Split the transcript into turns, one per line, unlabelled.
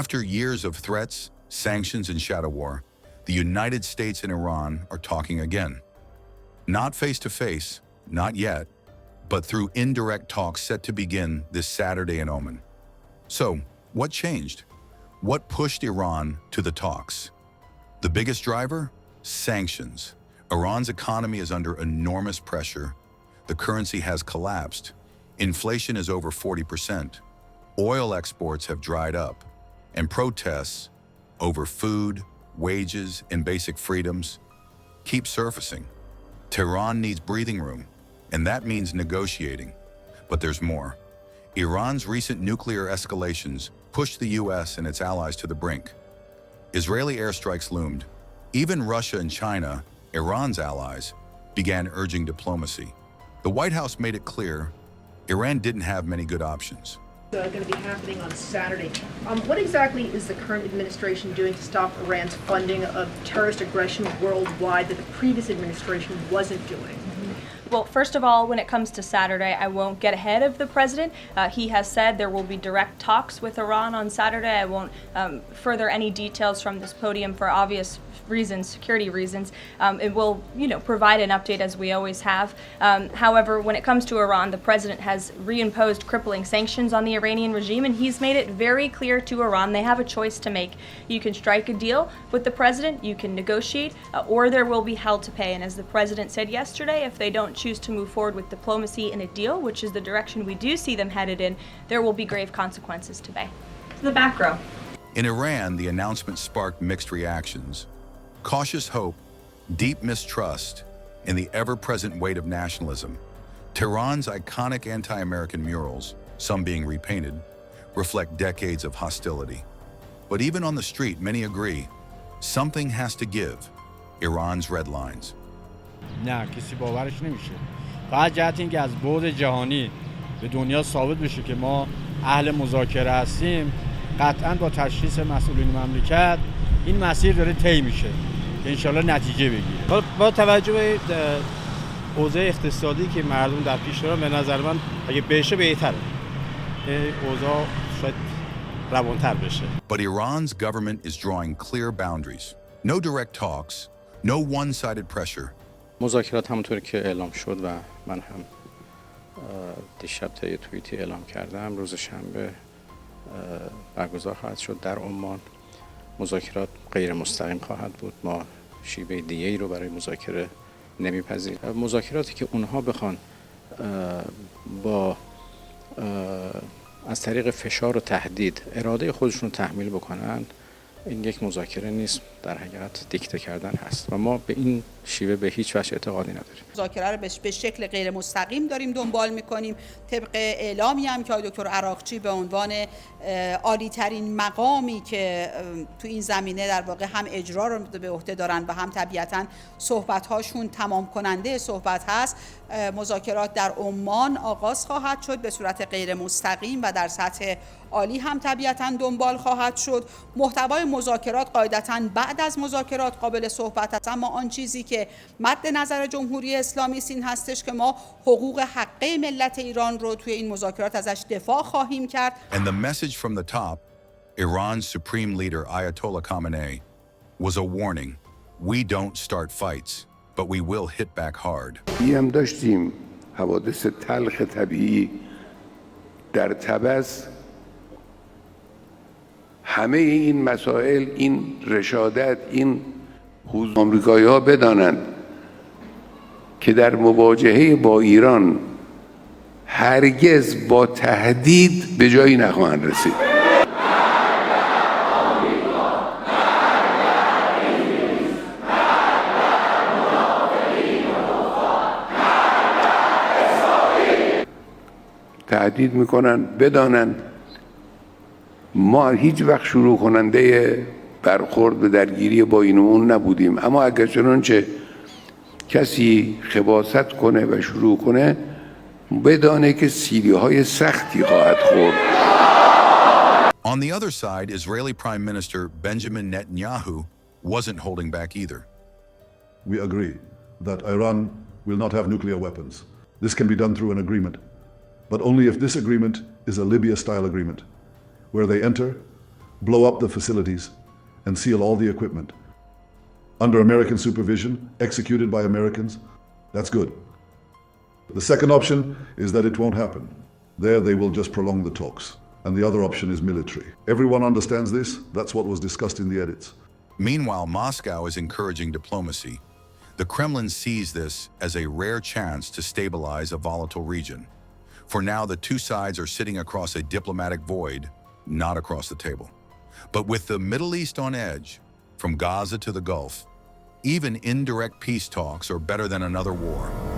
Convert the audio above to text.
After years of threats, sanctions, and shadow war, the United States and Iran are talking again. Not face-to-face, not yet, but through indirect talks set to begin this Saturday in Oman. So, what changed? What pushed Iran to the talks? The biggest driver? Sanctions. Iran's economy is under enormous pressure. The currency has collapsed. Inflation is over 40%. Oil exports have dried up. And protests over food, wages, and basic freedoms keep surfacing. Tehran needs breathing room, and that means negotiating. But there's more. Iran's recent nuclear escalations pushed the US and its allies to the brink. Israeli airstrikes loomed. Even Russia and China, Iran's allies, began urging diplomacy. The White House made it clear Iran didn't have many good options.
Going to be happening on Saturday. What exactly is the current administration doing to stop Iran's funding of terrorist aggression worldwide that the previous administration wasn't doing?
Well, first of all, when it comes to Saturday, I won't get ahead of the president. He has said there will be direct talks with Iran on Saturday. I won't further any details from this podium for obvious reasons, security reasons. It will, provide an update as we always have. However, when it comes to Iran, the president has reimposed crippling sanctions on the Iranian regime, and he's made it very clear to Iran they have a choice to make. You can strike a deal with the president, you can negotiate, or there will be hell to pay. And as the president said yesterday, if they don't choose to move forward with diplomacy and a deal, which is the direction we do see them headed in, there will be grave consequences to pay. To the back row.
In Iran, the announcement sparked mixed reactions. Cautious hope, deep mistrust, and the ever-present weight of nationalism. Tehran's iconic anti-American murals, some being repainted, reflect decades of hostility. But even on the street, many agree, something has to give. Iran's red lines.
نه کسی باورش نمیشه. فقط جهت اینکه از بعد جهانی به دنیا ثابت بشه که ما اهل مذاکره هستیم، قطعاً با تشخیص مسئولین مملکت این مسیر داره طی میشه. ان شاءالله نتیجه بگیره. با توجه به اوضاع اقتصادی که مردم در پیش دارن، به نظر من اگه بشه بهتره. اوضاع شاید روانتر بشه.
But Iran's government is drawing clear boundaries. No direct talks, no one-sided pressure.
مذاکرات همونطوری که اعلام شد و من هم دیشب طی توییتی اعلام کردم، روز شنبه برگزار خواهد شد در عمان. مذاکرات غیر مستقیم خواهد بود. ما شیوه دیگه‌ای رو برای مذاکره نمیپذیریم. مذاکراتی که اونها بخوان با از طریق فشار و تهدید اراده خودشون رو تحمیل بکنن، این یک مذاکره نیست، در حقیقت دیکته کردن هست و ما به این شیوه به هیچ وجه اعتقادی نداریم.
مذاکره رو به شکل غیر مستقیم داریم دنبال میکنیم، طبق اعلامی هم که آقای دکتر عراقچی به عنوان عالی ترین مقامی که تو این زمینه در واقع هم اجرا رو به عهده دارن و هم طبیعتاً صحبت هاشون تمام کننده صحبت هست. مذاکرات در عمان آغاز خواهد شد به صورت غیر مستقیم و در سطح عالی هم طبیعتاً دنبال خواهد شد. محتوای مذاکرات قاعدتاً بعد از مذاکرات قابل صحبت است، اما آن چیزی که مد نظر جمهوری اسلامی این هستش که ما حقوق حقه ملت ایران رو توی این مذاکرات ازش دفاع خواهیم کرد.
And the message from the top, Iran's supreme leader Ayatollah Khamenei, was a warning. We don't start fights, but we will hit back hard.
هم داشتیم حوادث تلخ طبیعی در تبز. همه این مسائل، این رشادت، این آمریکایی‌ها بدانند که در مواجهه با ایران هرگز با تهدید به جایی نخواهند رسید. تهدید میکنن، بدانند ما هیچ وقت شروع کننده برخورد به درگیری با این و اون نبودیم، اما اگر چنانچه کسی خباثت کنه و شروع کنه، بدانه که سیلی‌های سختی خواهد خورد.
On the other side, Israeli Prime Minister Benjamin Netanyahu wasn't holding back either.
We agree that Iran will not have nuclear weapons. This can be done through an agreement, but only if this agreement is a Libya-style agreement, where they enter, blow up the facilities, and seal all the equipment. Under American supervision, executed by Americans, that's good. The second option is that it won't happen. There they will just prolong the talks. And the other option is military. Everyone understands this. That's what was discussed in the edits.
Meanwhile, Moscow is encouraging diplomacy. The Kremlin sees this as a rare chance to stabilize a volatile region. For now, the two sides are sitting across a diplomatic void, not across the table. But with the Middle East on edge, from Gaza to the Gulf, even indirect peace talks are better than another war.